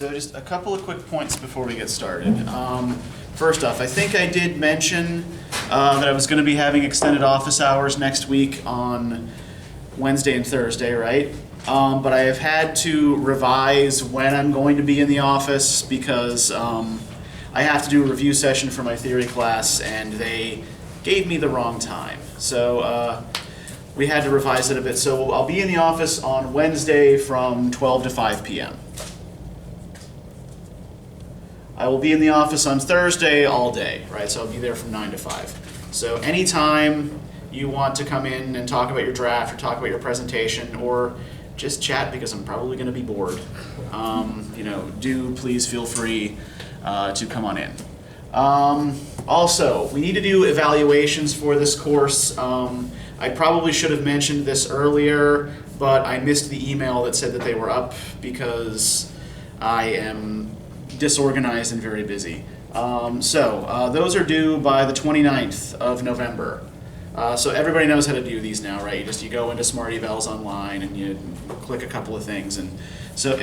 So just a couple of quick points before we get started. First off, I think I did mention that I was going to be having extended office hours next week on Wednesday and Thursday, right? But I have had to revise when I'm going to be in the office because I have to do a review session for my theory class and they gave me the wrong time. So we had to revise it a bit. So I'll be in the office on Wednesday from 12 to 5 p.m. I will be in the office on Thursday all day, right? So I'll be there from 9 to 5. So anytime you want to come in and talk about your draft or talk about your presentation or just chat because I'm probably going to be bored, do please feel free to come on in. Also, we need to do evaluations for this course. I probably should have mentioned this earlier, but I missed the email that said that they were up because I am disorganized and very busy. Those are due by the 29th of November. So everybody knows how to do these now, right? You go into Smart Evals online and you click a couple of things. And so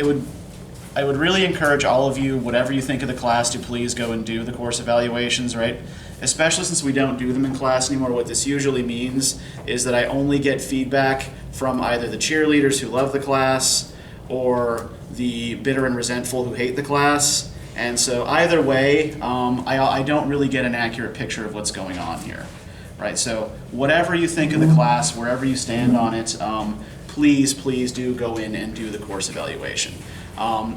I would really encourage all of you, whatever you think of the class, to please go and do the course evaluations, right? Especially since we don't do them in class anymore. What this usually means is that I only get feedback from either the cheerleaders who love the class or the bitter and resentful who hate the class. And so either way, I don't really get an accurate picture of what's going on here, right? So whatever you think of the class, wherever you stand on it, please do go in and do the course evaluation.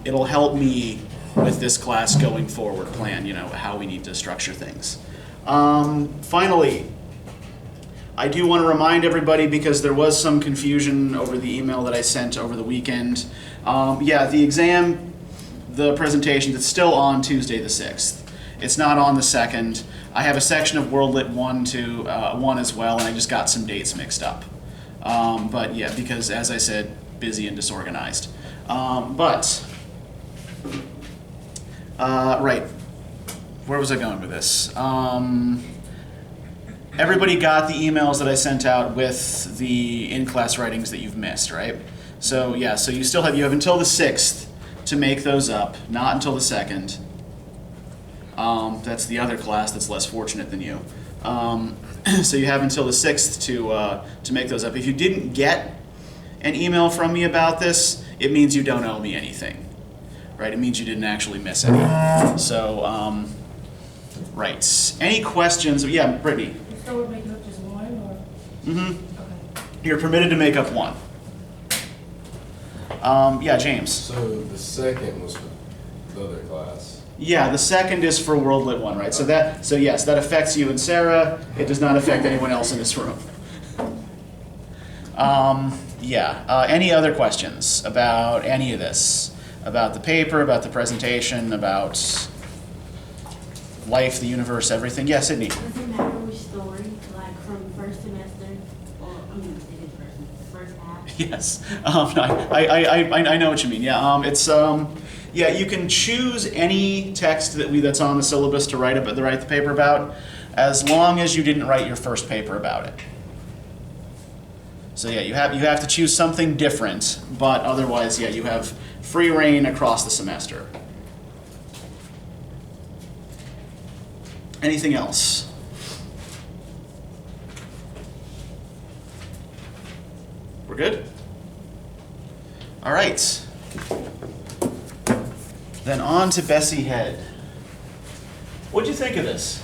It'll help me with this class going forward, plan, how we need to structure things. Finally, I do want to remind everybody, because there was some confusion over the email that I sent over the weekend. The exam, the presentation, it's still on Tuesday the 6th. It's not on the 2nd. I have a section of World Lit 1 to 1 as well, and I just got some dates mixed up. Because as I said, busy and disorganized. Right, where was I going with this? Everybody got the emails that I sent out with the in-class writings that you've missed, right? So you have until the 6th to make those up, not until the 2nd. That's the other class that's less fortunate than you. So you have until the 6th to make those up. If you didn't get an email from me about this, it means you don't owe me anything, right? It means you didn't actually miss any. So, right. Any questions? Yeah, Brittany. So we're making up just one, or? Mm-hmm. Okay. You're permitted to make up one. James. So the second was for the other class. Yeah, the 2nd is for World Lit 1, right? So yes, that affects you and Sarah. It does not affect anyone else in this room. Any other questions about any of this? About the paper, about the presentation, about life, the universe, everything? Yeah, Sydney. Does it matter which story, like from first semester, or it is first half? Yes, I know what you mean. Yeah, you can choose any text that's on the syllabus to write the paper about, as long as you didn't write your first paper about it. So yeah, you have to choose something different, but otherwise, you have free reign across the semester. Anything else? We're good? All right. Then on to Bessie Head. What'd you think of this?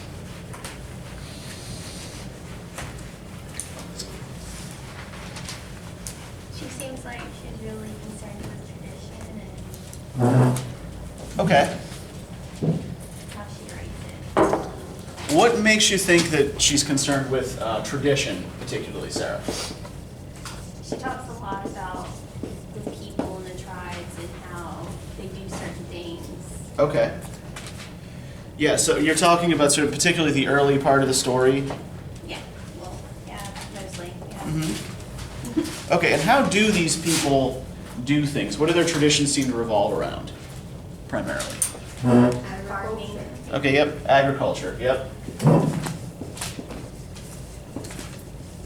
She seems like she's really concerned with tradition and Okay. how she writes it. What makes you think that she's concerned with tradition, particularly, Sarah? She talks a lot about the people and the tribes and how they do certain things. Okay. Yeah, so you're talking about sort of particularly the early part of the story? Yeah, mostly, yeah. Mm-hmm. Okay, and how do these people do things? What do their traditions seem to revolve around, primarily? Farming. Okay, yep, agriculture, yep.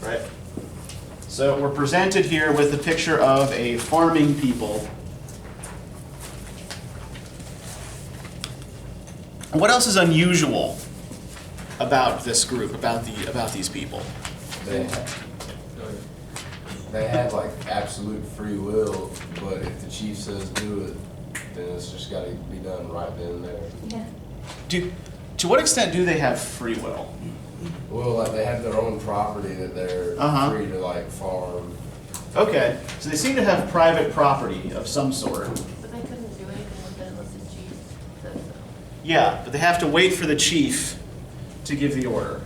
Right. So we're presented here with a picture of a farming people What else is unusual about this group, about these people? They had like absolute free will, but if the chief says do it, then it's just got to be done right then and there. Yeah. To what extent do they have free will? Well, like they have their own property that they're free to like farm. Okay, so they seem to have private property of some sort. But they couldn't do anything with it unless the chief said so. Yeah, but they have to wait for the chief to give the order.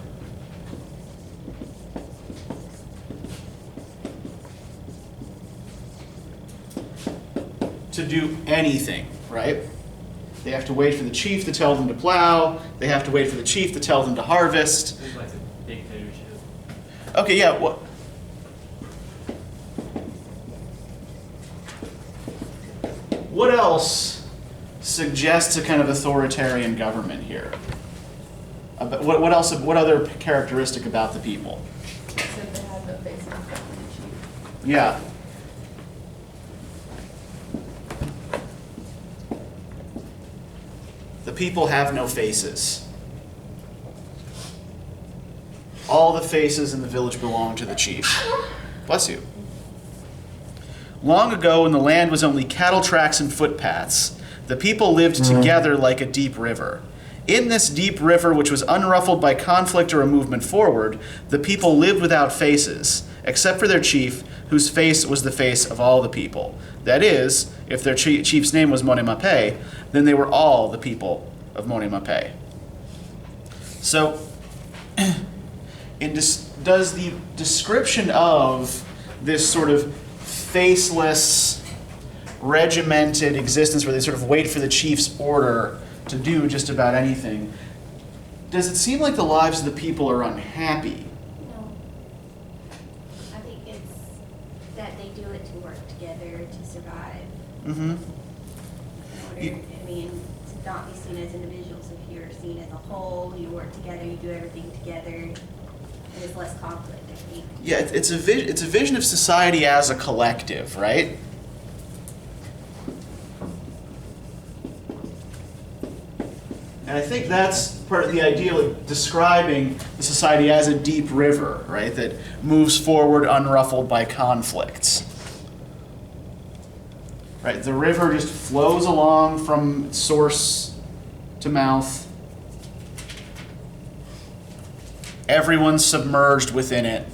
To do anything, right? They have to wait for the chief to tell them to plow. They have to wait for the chief to tell them to harvest. It's like a dictatorship. Okay, yeah. What else suggests a kind of authoritarian government here? What else? What other characteristic about the people? Except they had no face in front of the chief. Yeah. The people have no faces. All the faces in the village belong to the chief. Bless you. Long ago, when the land was only cattle tracks and footpaths, the people lived together like a deep river. In this deep river, which was unruffled by conflict or a movement forward, the people lived without faces, except for their chief, whose face was the face of all the people. That is, if their chief's name was Monemape, then they were all the people of Monemape. So, does the description of this sort of faceless, regimented existence where they sort of wait for the chief's order to do just about anything, does it seem like the lives of the people are unhappy? No. I think it's that they do it to work together to survive. Mm-hmm. In order, I mean, to not be seen as individuals. If you're seen as a whole, you work together, you do everything together, and there's less conflict, I think. Yeah, it's a vision of society as a collective, right? And I think that's part of the idea of describing the society as a deep river, right? That moves forward unruffled by conflicts. Right? The river just flows along from source to mouth. Everyone's submerged within it.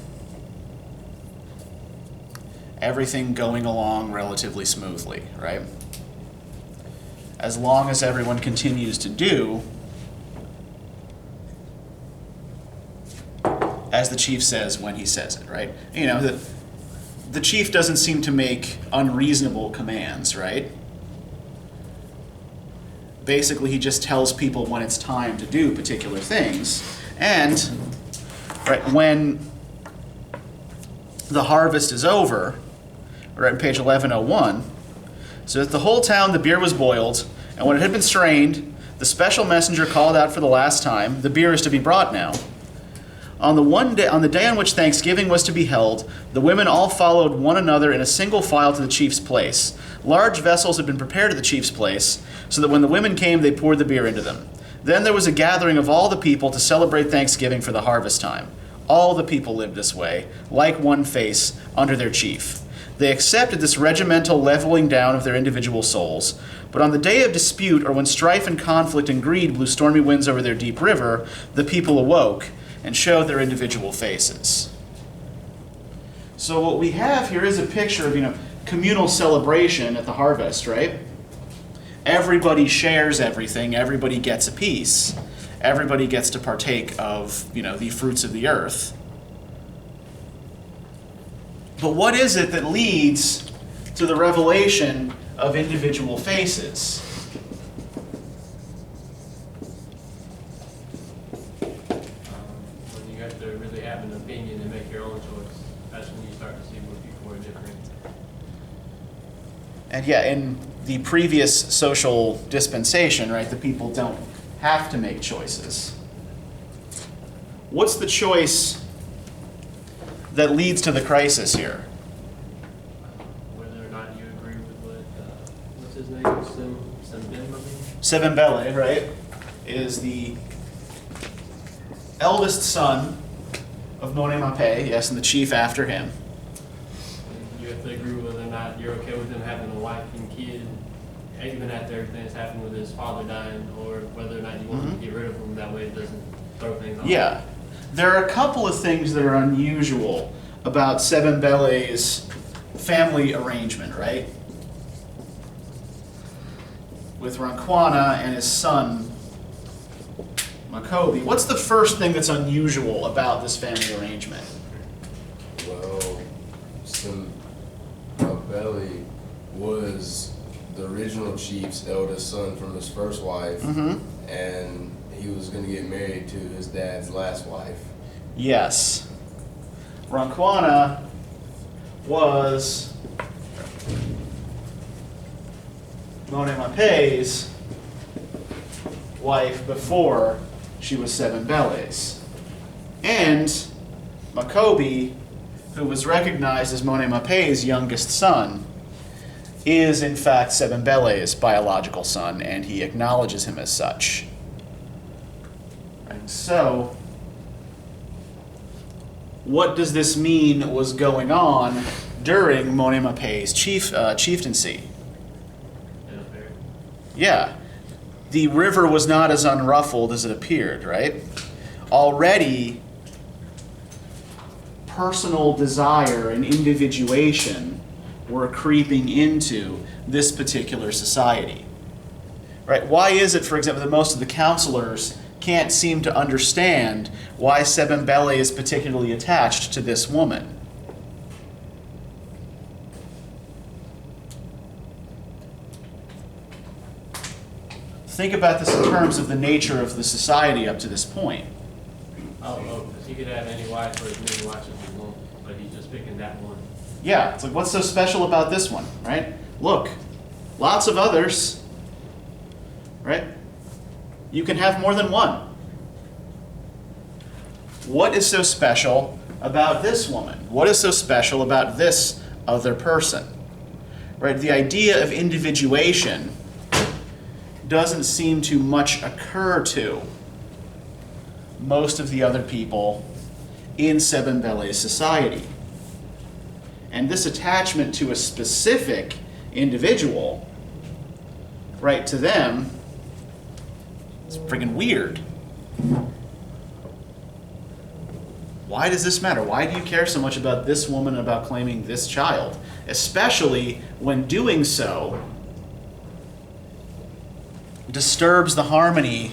Everything going along relatively smoothly, right? As long as everyone continues to do as the chief says when he says it, right? You know, the chief doesn't seem to make unreasonable commands, right? Basically, he just tells people when it's time to do particular things. And right, when the harvest is over, right on page 1101, so that the whole town the beer was boiled, and when it had been strained, the special messenger called out for the last time, "The beer is to be brought now." On the day on which Thanksgiving was to be held, the women all followed one another in a single file to the chief's place. Large vessels had been prepared at the chief's place, so that when the women came, they poured the beer into them. Then there was a gathering of all the people to celebrate Thanksgiving for the harvest time. All the people lived this way, like one face, under their chief. They accepted this regimental leveling down of their individual souls. But on the day of dispute, or when strife and conflict and greed blew stormy winds over their deep river, the people awoke and showed their individual faces. So what we have here is a picture of, communal celebration at the harvest, right? Everybody shares everything. Everybody gets a piece. Everybody gets to partake of, the fruits of the earth. But what is it that leads to the revelation of individual faces? When you have to really have an opinion and make your own choice, that's when you start to see where people are different. And yeah, in the previous social dispensation, right, the people don't have to make choices. What's the choice that leads to the crisis here? Whether or not you agree with what, what's his name? Simbembe? Sivembele, right? is the eldest son of Mone Mape, yes, and the chief after him. You have to agree whether or not you're okay with him having a wife and kid, even after everything that's happened with his father dying, or whether or not you want to get rid of him, that way it doesn't throw things off. Yeah. There are a couple of things that are unusual about Sebembele's family arrangement, right? With Rankwana and his son, Makobi. What's the first thing that's unusual about this family arrangement? Well, Simbabeli was the original chief's eldest son from his first wife, and he was going to get married to his dad's last wife. Yes. Rankwana was Mone Mape's wife before she was Sebembele's. And Makobi, who was recognized as Mone Mape's youngest son, is in fact Sebembele's biological son, and he acknowledges him as such. And so, what does this mean was going on during Mone Mape's chieftaincy? Yeah. The river was not as unruffled as it appeared, right? Already, personal desire and individuation were creeping into this particular society. Right? Why is it, for example, that most of the counselors can't seem to understand why Sebembele is particularly attached to this woman? Think about this in terms of the nature of the society up to this point. Oh, because he could have any wife or as many wives as he wants, but he's just picking that one. Yeah, it's like, what's so special about this one, right? Look, lots of others, right? You can have more than one. What is so special about this woman? What is so special about this other person? Right? The idea of individuation doesn't seem to much occur to most of the other people in Sebembele's society. And this attachment to a specific individual, right, to them, is friggin' weird. Why does this matter? Why do you care so much about this woman and about claiming this child? Especially when doing so disturbs the harmony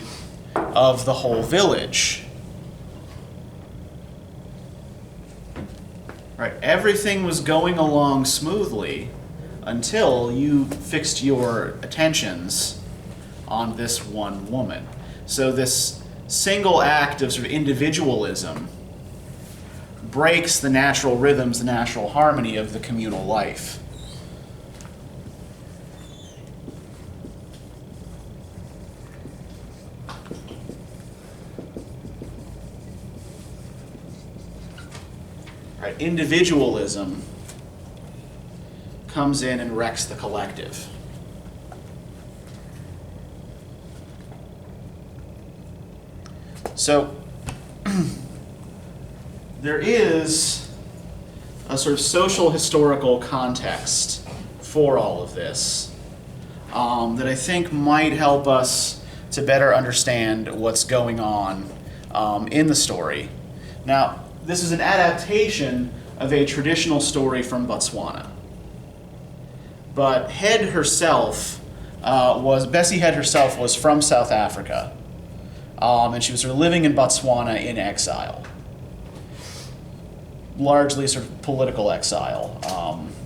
of the whole village. Right, everything was going along smoothly until you fixed your attentions on this one woman. So this single act of sort of individualism breaks the natural rhythms, the natural harmony of the communal life. Right, individualism comes in and wrecks the collective. So, there is a sort of social historical context for all of this that I think might help us to better understand what's going on in the story. Now, this is an adaptation of a traditional story from Botswana. But Bessie Head herself was from South Africa, and she was sort of living in Botswana in exile. Largely sort of political exile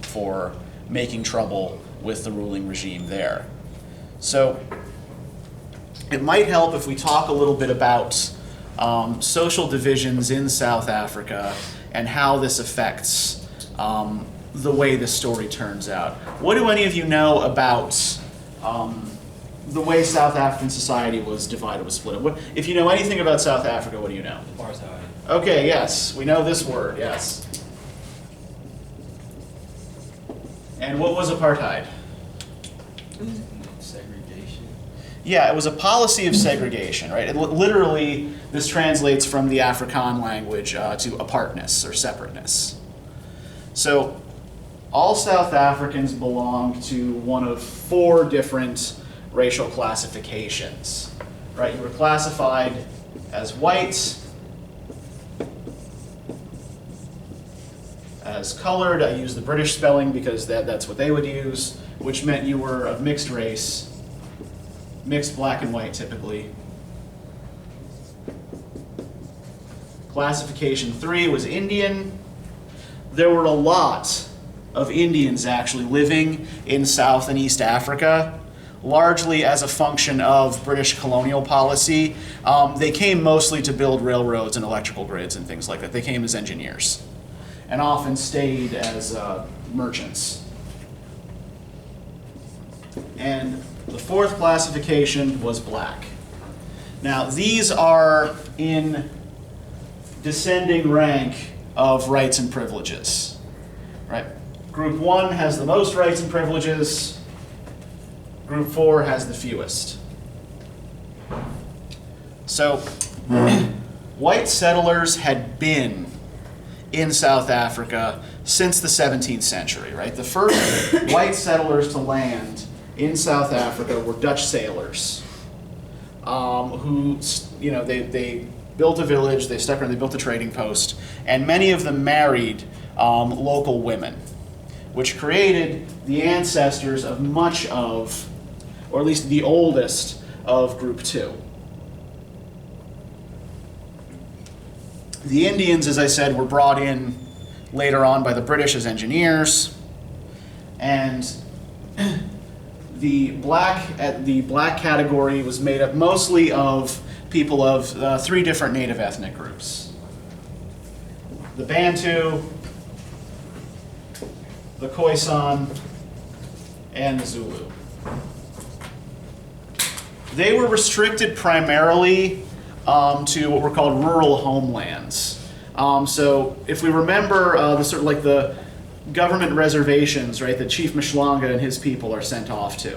for making trouble with the ruling regime there. So it might help if we talk a little bit about social divisions in South Africa and how this affects the way the story turns out. What do any of you know about the way South African society was divided, was split? If you know anything about South Africa, what do you know? Apartheid. Okay, yes, we know this word, yes. And what was apartheid? Segregation. Yeah, it was a policy of segregation, right? Literally, this translates from the Afrikaans language to apartness or separateness. So, all South Africans belong to one of 4 different racial classifications, right? You were classified as white, as colored. I use the British spelling because that's what they would use, which meant you were of mixed race. Mixed black and white, typically. Classification 3 was Indian. There were a lot of Indians actually living in South and East Africa, largely as a function of British colonial policy. They came mostly to build railroads and electrical grids and things like that. They came as engineers and often stayed as merchants. And the 4th classification was black. Now, these are in descending rank of rights and privileges, right? Group 1 has the most rights and privileges. Group 4 has the fewest. So, white settlers had been in South Africa since the 17th century, right? The first white settlers to land in South Africa were Dutch sailors who, they built a village, they stuck around, they built a trading post, and many of them married local women, which created the ancestors of much of, or at least the oldest of Group 2. The Indians, as I said, were brought in later on by the British as engineers, and the black category was made up mostly of people of 3 different native ethnic groups: the Bantu, the Khoisan, and the Zulu. They were restricted primarily to what were called rural homelands. So if we remember the sort of like the government reservations, right, that Chief Mshlanga and his people are sent off to.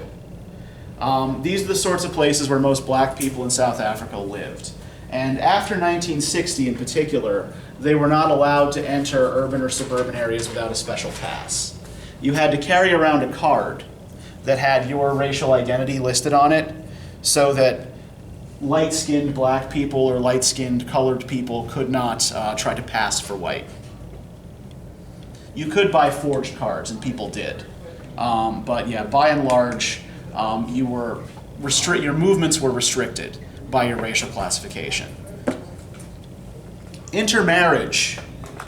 These are the sorts of places where most black people in South Africa lived. And after 1960 in particular, they were not allowed to enter urban or suburban areas without a special pass. You had to carry around a card that had your racial identity listed on it, so that light-skinned black people or light-skinned colored people could not try to pass for white. You could buy forged cards, and people did. But yeah, by and large, your movements were restricted by your racial classification. Intermarriage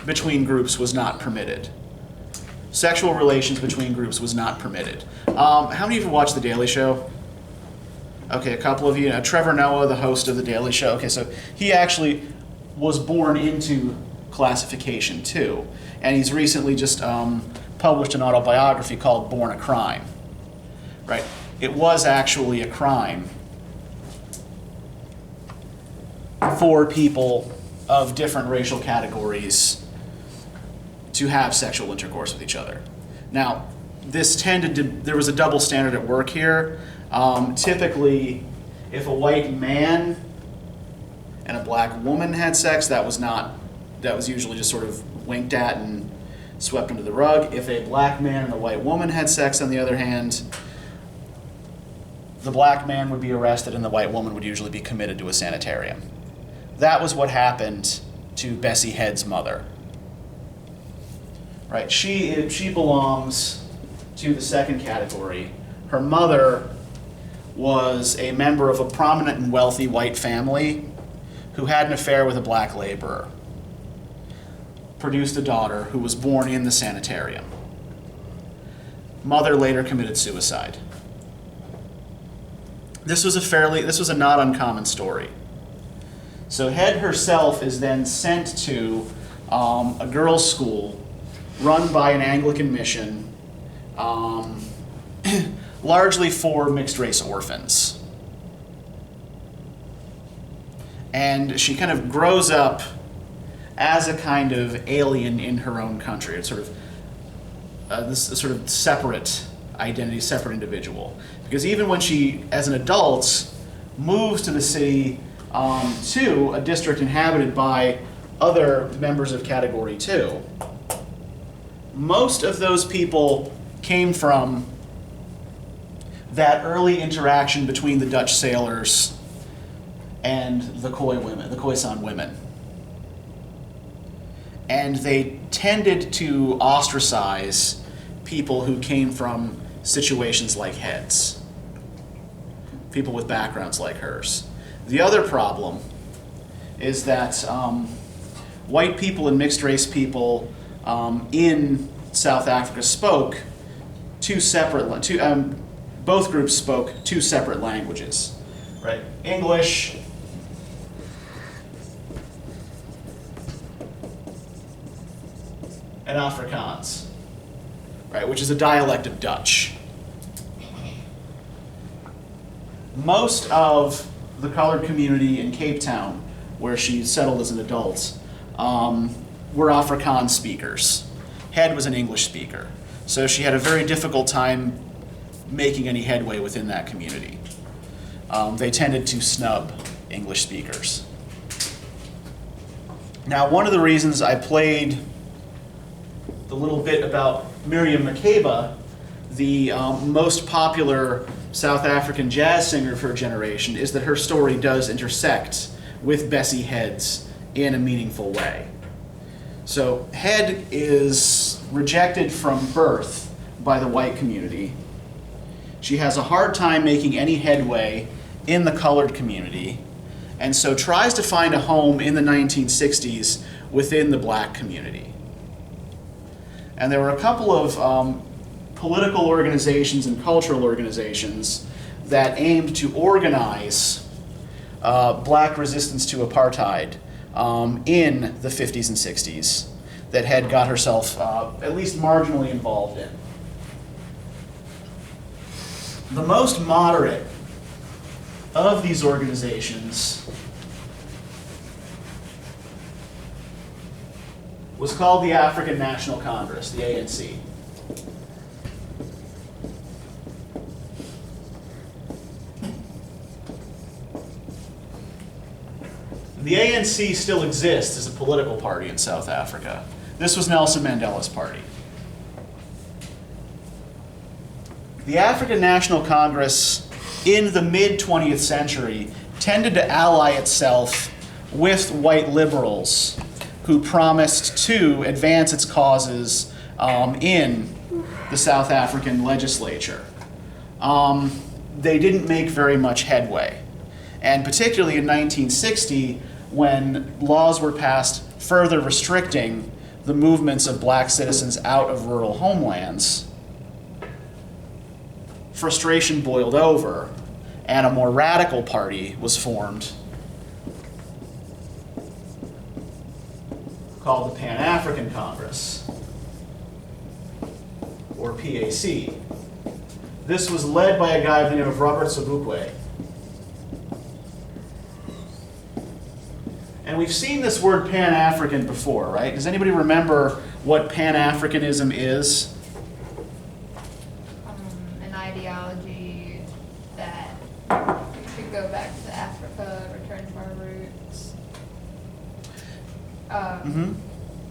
between groups was not permitted. Sexual relations between groups was not permitted. How many of you watched The Daily Show? Okay, a couple of you. Trevor Noah, the host of The Daily Show. Okay, so he actually was born into classification too. And he's recently just published an autobiography called Born a Crime. Right? It was actually a crime for people of different racial categories to have sexual intercourse with each other. Now, there was a double standard at work here. Typically, if a white man and a black woman had sex, that was usually just sort of winked at and swept under the rug. If a black man and a white woman had sex, on the other hand, the black man would be arrested and the white woman would usually be committed to a sanitarium. That was what happened to Bessie Head's mother. Right? She belongs to the second category. Her mother was a member of a prominent and wealthy white family who had an affair with a black laborer. Produced a daughter who was born in the sanitarium. Mother later committed suicide. This was a not uncommon story. So Head herself is then sent to a girls' school run by an Anglican mission, largely for mixed-race orphans. And she kind of grows up as a kind of alien in her own country. It's sort of this sort of separate identity, separate individual. Because even when she, as an adult, moves to the city, to a district inhabited by other members of Category 2, most of those people came from that early interaction between the Dutch sailors and the Khoisan women. And they tended to ostracize people who came from situations like Head's, people with backgrounds like hers. The other problem is that white people and mixed race people in South Africa spoke both groups spoke two separate languages, right? English and Afrikaans, right, which is a dialect of Dutch. Most of the colored community in Cape Town, where she settled as an adult, were Afrikaans speakers. Head was an English speaker, so she had a very difficult time making any headway within that community. They tended to snub English speakers. Now, one of the reasons I played the little bit about Miriam Makeba, the most popular South African jazz singer of her generation, is that her story does intersect with Bessie Head's in a meaningful way. So Head is rejected from birth by the white community. She has a hard time making any headway in the colored community, and so tries to find a home in the 1960s within the black community. And there were a couple of political organizations and cultural organizations that aimed to organize black resistance to apartheid in the 50s and 60s that Head got herself at least marginally involved in. The most moderate of these organizations was called the African National Congress, the ANC. The ANC still exists as a political party in South Africa. This was Nelson Mandela's party. The African National Congress in the mid-20th century tended to ally itself with white liberals who promised to advance its causes in the South African legislature. They didn't make very much headway. And particularly in 1960, when laws were passed further restricting the movements of black citizens out of rural homelands, frustration boiled over, and a more radical party was formed called the Pan-African Congress, or PAC. This was led by a guy by the name of Robert Sobukwe. And we've seen this word Pan-African before, right? Does anybody remember what Pan-Africanism is? An ideology that we should go back to Africa, return to our roots.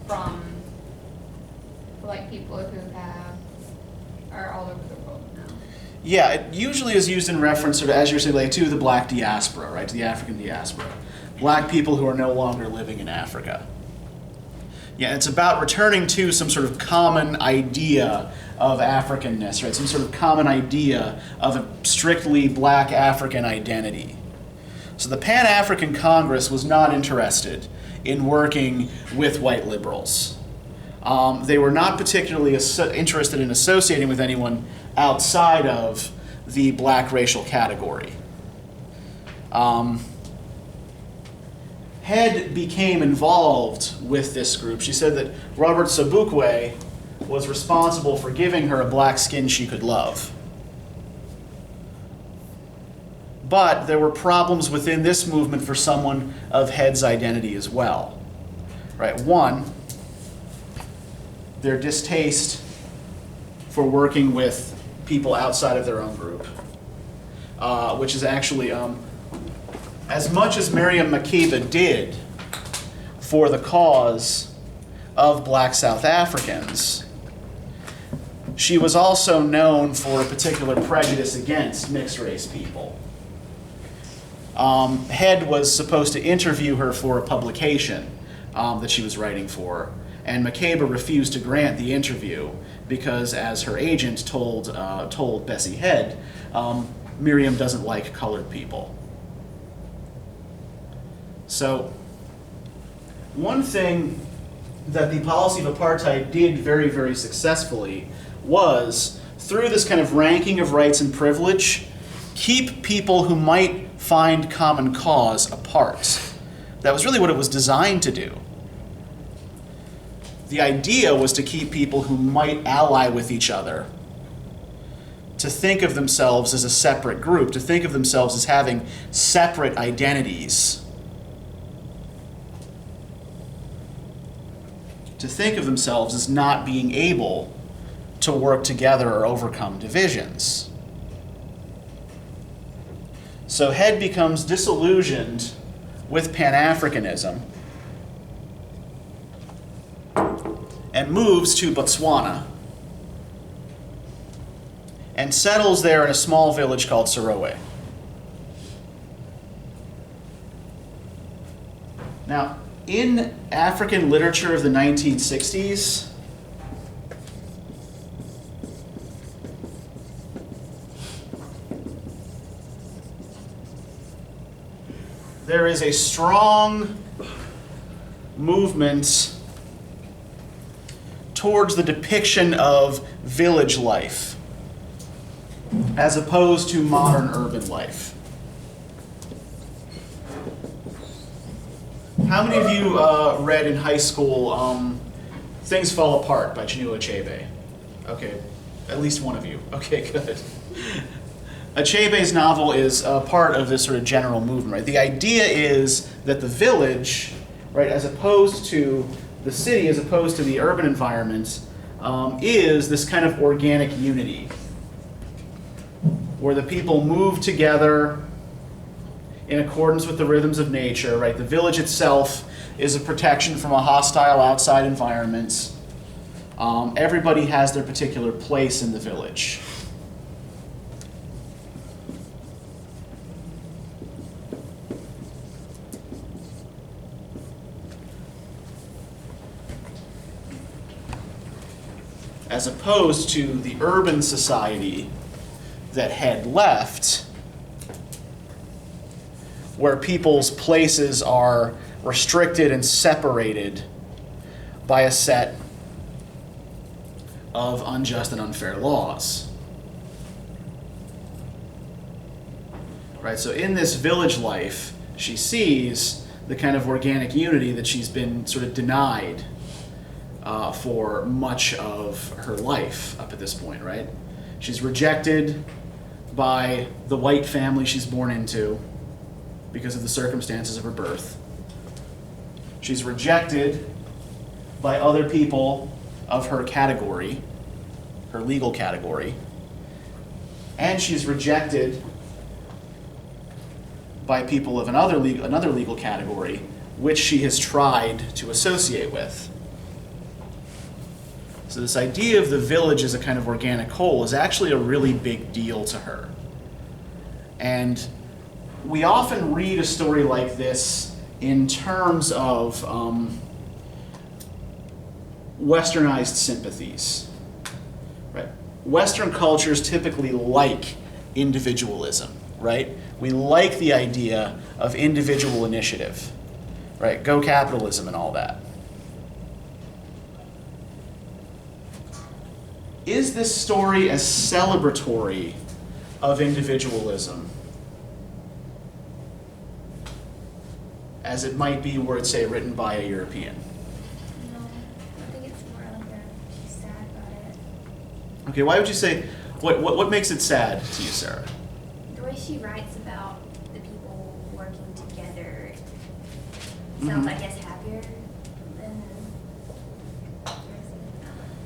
From like people who are all over the world now. Yeah, it usually is used in reference, sort of, as you're saying, like, to the black diaspora, right? To the African diaspora. Black people who are no longer living in Africa. Yeah, it's about returning to some sort of common idea of Africanness, right? Some sort of common idea of a strictly black African identity. So the Pan-African Congress was not interested in working with white liberals. They were not particularly interested in associating with anyone outside of the black racial category. Head became involved with this group. She said that Robert Sobukwe was responsible for giving her a black skin she could love. But there were problems within this movement for someone of Head's identity as well. Right? One, their distaste for working with people outside of their own group, which is actually, as much as Miriam Makeba did for the cause of black South Africans, she was also known for a particular prejudice against mixed race people. Head was supposed to interview her for a publication that she was writing for, and Makeba refused to grant the interview because, as her agent told Bessie Head, Miriam doesn't like colored people. So, one thing that the policy of apartheid did very, very successfully was, through this kind of ranking of rights and privilege, keep people who might find common cause apart. That was really what it was designed to do. The idea was to keep people who might ally with each other, to think of themselves as a separate group, to think of themselves as having separate identities, to think of themselves as not being able to work together or overcome divisions. So Head becomes disillusioned with Pan-Africanism and moves to Botswana and settles there in a small village called Serowe. Now, in African literature of the 1960s, there is a strong movement towards the depiction of village life as opposed to modern urban life. How many of you read in high school Things Fall Apart by Chinua Achebe? Okay, at least one of you. Okay, good. Achebe's novel is part of this sort of general movement, right? The idea is that the village, right, as opposed to the city, as opposed to the urban environment, is this kind of organic unity where the people move together in accordance with the rhythms of nature, right? The village itself is a protection from a hostile outside environment. Everybody has their particular place in the village. As opposed to the urban society that Head left, where people's places are restricted and separated by a set of unjust and unfair laws. Right, so in this village life, she sees the kind of organic unity that she's been sort of denied for much of her life up at this point, right? She's rejected by the white family she's born into because of the circumstances of her birth. She's rejected by other people of her category, her legal category, and she's rejected by people of another legal category, which she has tried to associate with. So this idea of the village as a kind of organic whole is actually a really big deal to her. And we often read a story like this in terms of westernized sympathies. Right? Western cultures typically like individualism, right? We like the idea of individual initiative, right? Go capitalism and all that. Is this story as celebratory of individualism as it might be were it, say, written by a European? No, I think it's more like she's sad about it. Okay, why would you say, what makes it sad to you, Sarah? The way she writes about the people working together sounds, I guess, happier than.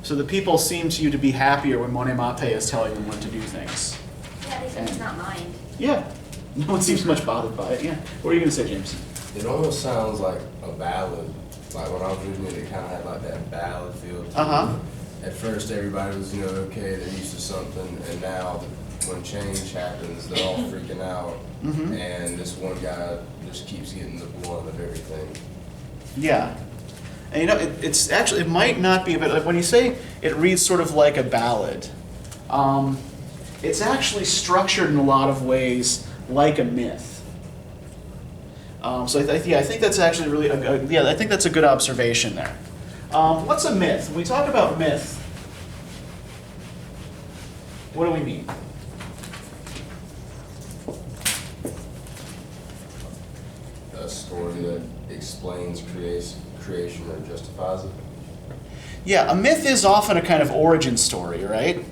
So the people seem to you to be happier when Monet Mape is telling them when to do things. Yeah, they seem to not mind. Yeah. No one seems much bothered by it, yeah. What are you going to say, James? It almost sounds like a ballad. Like when I was reading it, it kind of had like that ballad feel to it. Uh-huh. At first, everybody was, okay, they're used to something, and now when change happens, they're all freaking out, and this one guy just keeps getting the blunt of everything. Yeah. And it's actually, it might not be, but like when you say it reads sort of like a ballad, it's actually structured in a lot of ways like a myth. So I think that's actually really, I think that's a good observation there. What's a myth? When we talk about myth, what do we mean? A story that explains creation or justifies it. Yeah, a myth is often a kind of origin story, right?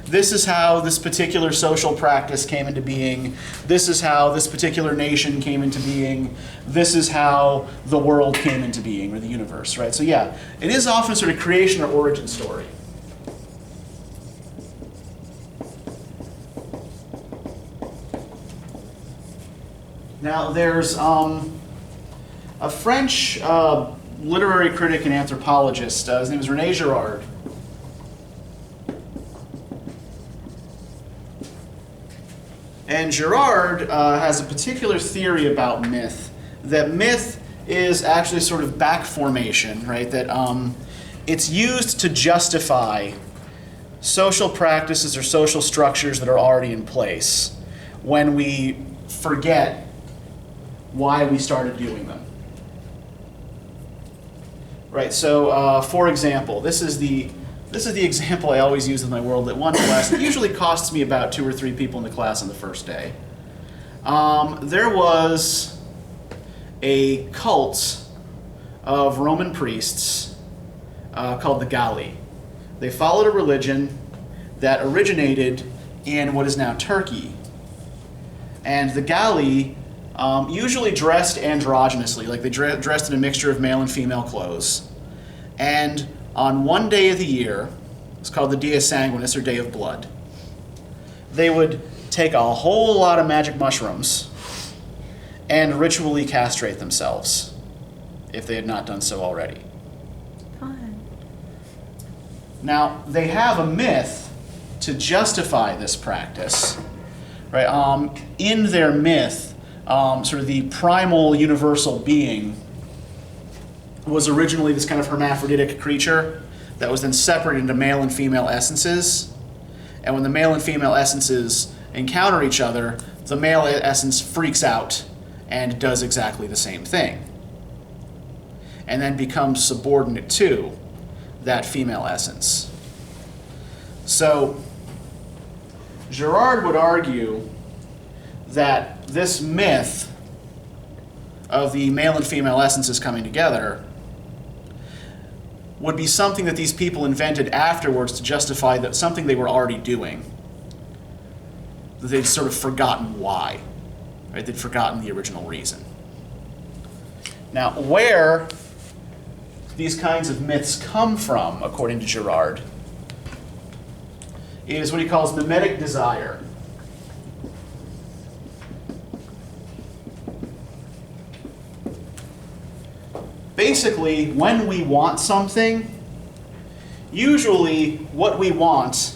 This is how this particular social practice came into being. This is how this particular nation came into being. This is how the world came into being, or the universe, right? So yeah, it is often sort of creation or origin story. Now there's a French literary critic and anthropologist. His name is René Girard. And Girard has a particular theory about myth, that myth is actually sort of back formation, right? That it's used to justify social practices or social structures that are already in place when we forget why we started doing them. Right, so for example, this is the example I always use in my World Lit 1 class. It usually costs me about 2 or 3 people in the class on the first day. There was a cult of Roman priests called the Galli. They followed a religion that originated in what is now Turkey. And the Galli usually dressed androgynously, like they dressed in a mixture of male and female clothes. And on one day of the year, it's called the Dia Sanguinis, or Day of Blood, they would take a whole lot of magic mushrooms and ritually castrate themselves, if they had not done so already. Fun. Now, they have a myth to justify this practice, right? In their myth, sort of the primal universal being was originally this kind of hermaphroditic creature that was then separated into male and female essences. And when the male and female essences encounter each other, the male essence freaks out and does exactly the same thing, and then becomes subordinate to that female essence. So Girard would argue that this myth of the male and female essences coming together would be something that these people invented afterwards to justify that something they were already doing. That they'd sort of forgotten why, right? They'd forgotten the original reason. Now, where these kinds of myths come from, according to Girard, is what he calls mimetic desire. Basically, when we want something, usually what we want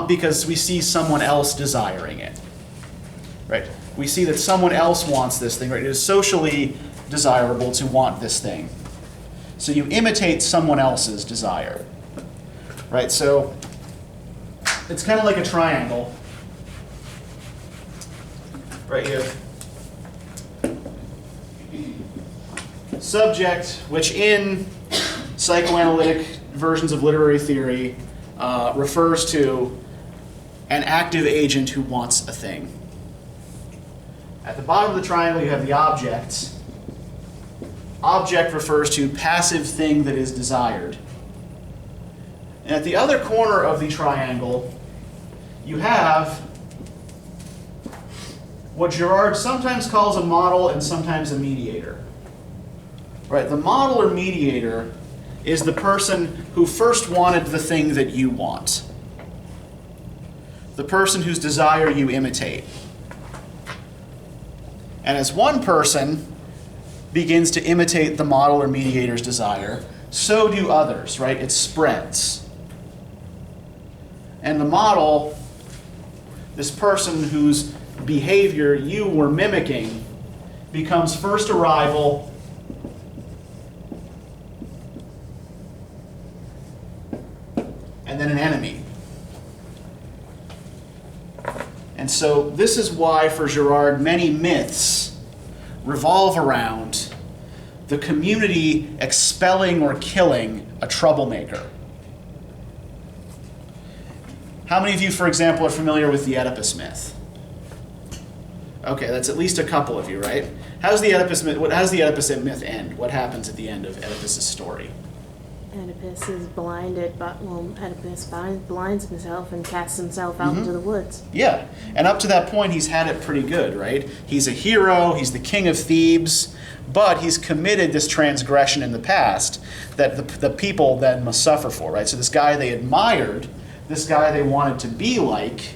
because we see someone else desiring it, right? We see that someone else wants this thing, right? It is socially desirable to want this thing. So you imitate someone else's desire, right? So it's kind of like a triangle, right? You have subject, which in psychoanalytic versions of literary theory refers to an active agent who wants a thing. At the bottom of the triangle, you have the object. Object refers to passive thing that is desired. And at the other corner of the triangle, you have what Girard sometimes calls a model and sometimes a mediator. Right, the model or mediator is the person who first wanted the thing that you want. The person whose desire you imitate. And as one person begins to imitate the model or mediator's desire, so do others, right? It spreads. And the model, this person whose behavior you were mimicking, becomes first a rival, and then an enemy. And so this is why, for Girard, many myths revolve around the community expelling or killing a troublemaker. How many of you, for example, are familiar with the Oedipus Myth? Okay, that's at least a couple of you, right? How does the Oedipus Myth end? What happens at the end of Oedipus' story? Oedipus is blinded, but Oedipus blinds himself and casts himself out into the woods. Yeah, and up to that point, he's had it pretty good, right? He's a hero, he's the king of Thebes, but he's committed this transgression in the past that the people then must suffer for, right? So this guy they admired, this guy they wanted to be like,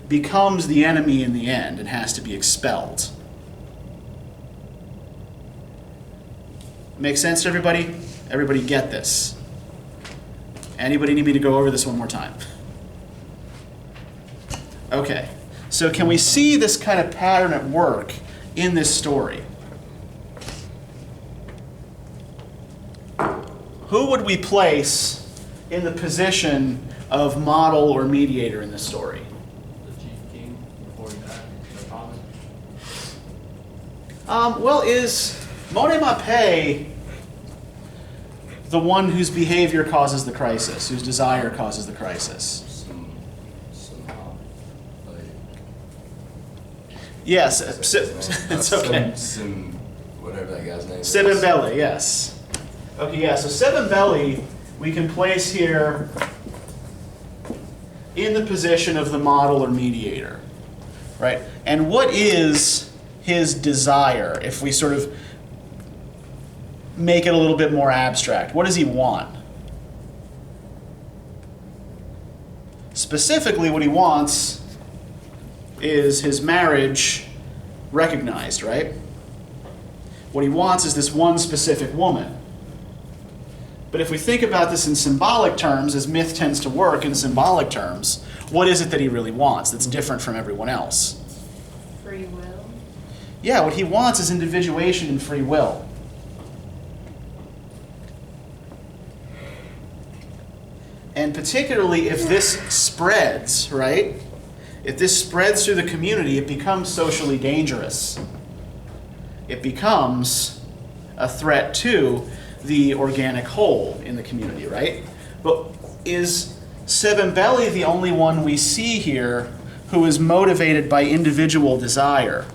becomes the enemy in the end and has to be expelled. Make sense to everybody? Everybody get this? Anybody need me to go over this one more time? Okay, so can we see this kind of pattern at work in this story? Who would we place in the position of model or mediator in this story? The chief king before he died, the father. Well, is Monet Mape the one whose behavior causes the crisis, whose desire causes the crisis? Somehow, like, Yes, it's okay. Whatever that guy's name is. Sebembele, yes. Okay, yeah, so Sebembele we can place here in the position of the model or mediator, right? And what is his desire, if we sort of make it a little bit more abstract? What does he want? Specifically, what he wants is his marriage recognized, right? What he wants is this one specific woman. But if we think about this in symbolic terms, as myth tends to work in symbolic terms, what is it that he really wants that's different from everyone else? Free will. Yeah, what he wants is individuation and free will. And particularly if this spreads, right? If this spreads through the community, it becomes socially dangerous. It becomes a threat to the organic whole in the community, right? But is Sebembele the only one we see here who is motivated by individual desire?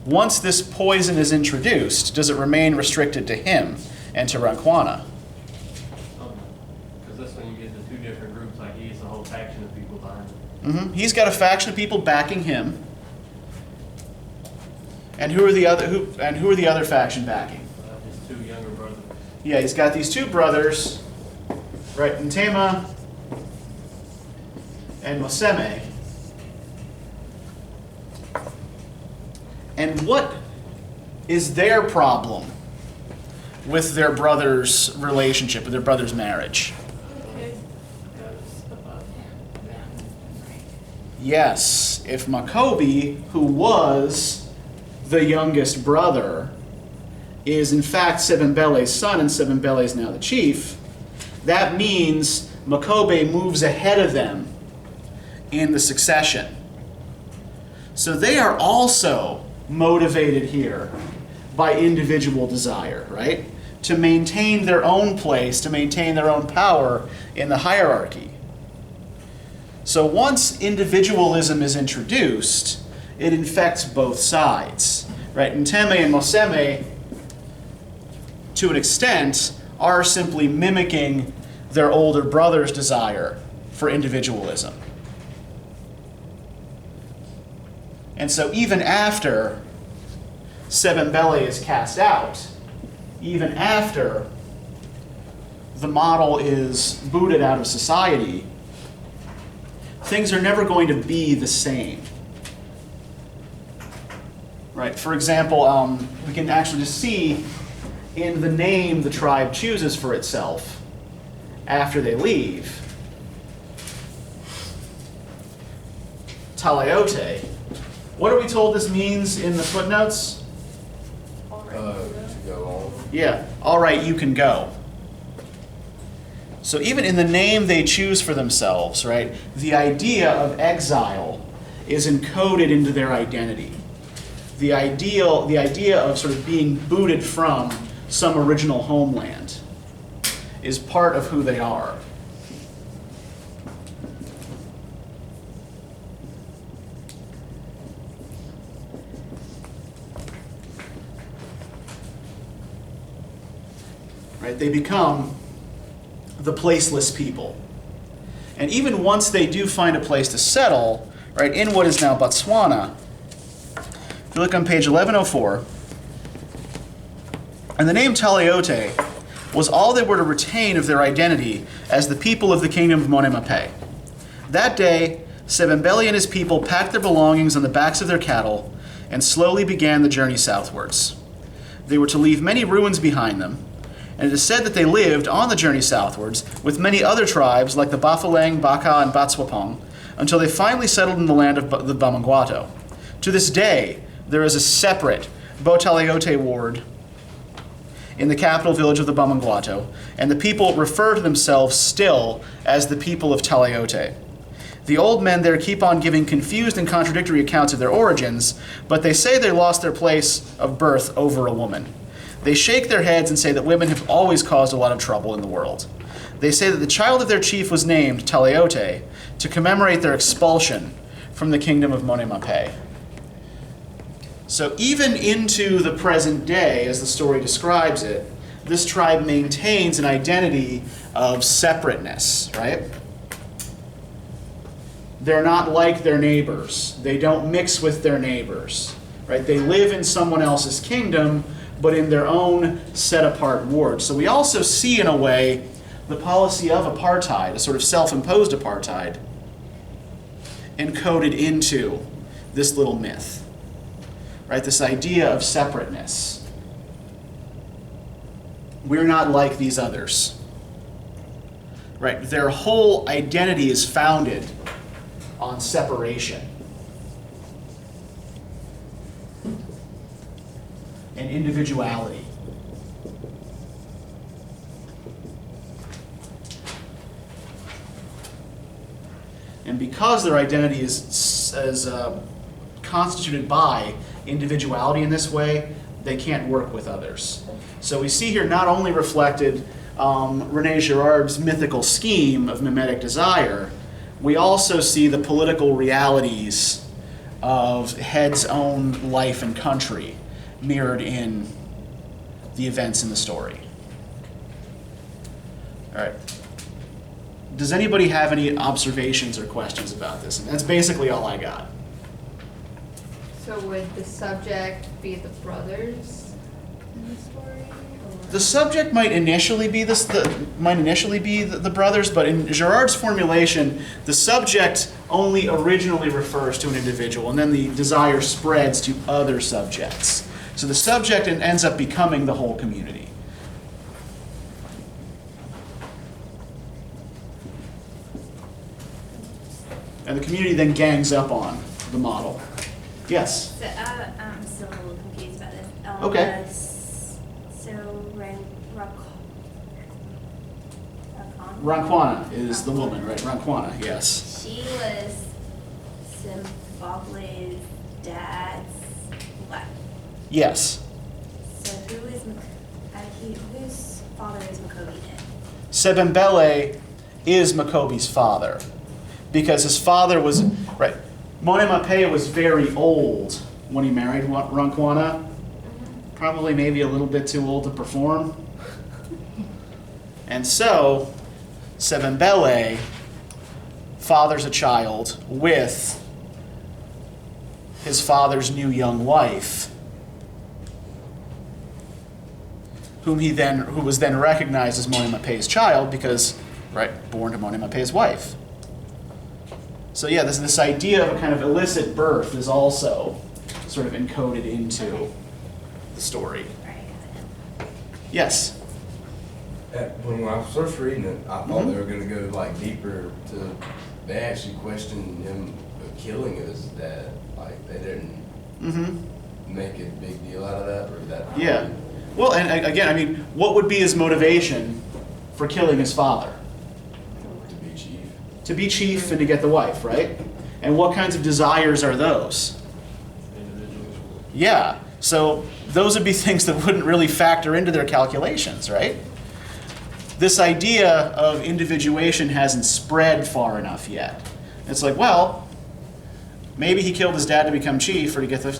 Once this poison is introduced, does it remain restricted to him and to Ranquana? Because that's when you get the two different groups, like he gets a whole faction of people behind him. He's got a faction of people backing him. And who are the other faction backing? His two younger brothers. Yeah, he's got these two brothers, right? Ntema and Moseme. And what is their problem with their brother's relationship, with their brother's marriage? Yes, if Makobi, who was the youngest brother, is in fact Sebembele's son, and Sebembele is now the chief, that means Makobe moves ahead of them in the succession. So they are also motivated here by individual desire, right? To maintain their own place, to maintain their own power in the hierarchy. So once individualism is introduced, it infects both sides, right? Nteme and Moseme, to an extent, are simply mimicking their older brother's desire for individualism. And so even after Sebembele is cast out, even after the model is booted out of society, things are never going to be the same. Right? For example, we can actually just see in the name the tribe chooses for itself after they leave. Taleote. What are we told this means in the footnotes? To go on. Yeah, all right, you can go. So even in the name they choose for themselves, right, the idea of exile is encoded into their identity. The idea of sort of being booted from some original homeland is part of who they are. Right? They become the placeless people. And even once they do find a place to settle, right, in what is now Botswana, if you look on page 1104, and the name Taleote was all they were to retain of their identity as the people of the kingdom of Monemape. That day, Sebembele and his people packed their belongings on the backs of their cattle and slowly began the journey southwards. They were to leave many ruins behind them, and it is said that they lived on the journey southwards with many other tribes like the Bafaleng, Baka, and Batswapong until they finally settled in the land of the Bamangwato. To this day, there is a separate Botaleote ward in the capital village of the Bamangwato, and the people refer to themselves still as the people of Taleote. The old men there keep on giving confused and contradictory accounts of their origins, but they say they lost their place of birth over a woman. They shake their heads and say that women have always caused a lot of trouble in the world. They say that the child of their chief was named Taleote to commemorate their expulsion from the kingdom of Monemape. So even into the present day, as the story describes it, this tribe maintains an identity of separateness, right? They're not like their neighbors. They don't mix with their neighbors, right? They live in someone else's kingdom, but in their own set-apart ward. So we also see, in a way, the policy of apartheid, a sort of self-imposed apartheid, encoded into this little myth, right? This idea of separateness. We're not like these others, right? Their whole identity is founded on separation and individuality. And because their identity is constituted by individuality in this way, they can't work with others. So we see here not only reflected René Girard's mythical scheme of mimetic desire, we also see the political realities of Head's own life and country mirrored in the events in the story. All right. Does anybody have any observations or questions about this? And that's basically all I got. So would the subject be the brothers in the story? Or? The subject might initially be the brothers, but in Girard's formulation, the subject only originally refers to an individual, and then the desire spreads to other subjects. So the subject ends up becoming the whole community. And the community then gangs up on the model. Yes? So I'm still a little confused about this. Okay. So Rankwana is the woman, right? Rankwana, yes. She was Zimbabwe's dad's wife. Yes. So whose father is Makobi then? Sebembele is Makobi's father, because his father was, right, Monemape was very old when he married Rankwana, probably maybe a little bit too old to perform. And so, Sebembele fathers a child with his father's new young wife, who was then recognized as Moni Mapei's child because, right, born to Moni Mapei's wife. So yeah, this idea of a kind of illicit birth is also sort of encoded into the story. Yes? When I was first reading it, I thought they were gonna go like deeper to, they actually questioned him killing his dad. Like, they didn't make a big deal out of that, or that. Yeah. Well, and again, I mean, what would be his motivation for killing his father? To be chief. To be chief and to get the wife, right? And what kinds of desires are those? Individuals. Yeah. So those would be things that wouldn't really factor into their calculations, right? This idea of individuation hasn't spread far enough yet. It's like, well, maybe he killed his dad to become chief or to get the...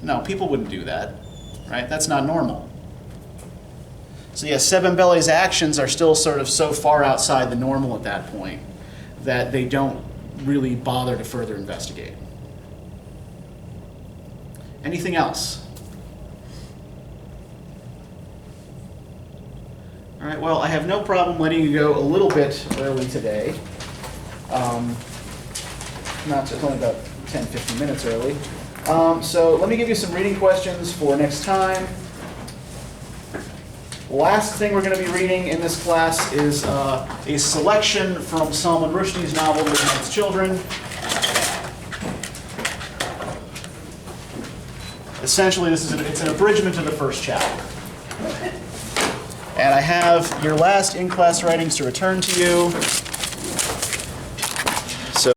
No, people wouldn't do that, right? That's not normal. So yeah, Sebembele's actions are still sort of so far outside the normal at that point that they don't really bother to further investigate. Anything else? All right, well, I have no problem letting you go a little bit early today. It's only about 10, 15 minutes early. So let me give you some reading questions for next time. Last thing we're going to be reading in this class is a selection from Salman Rushdie's novel, Midnight's Children. Essentially, it's an abridgment of the first chapter. And I have your last in-class writings to return to you.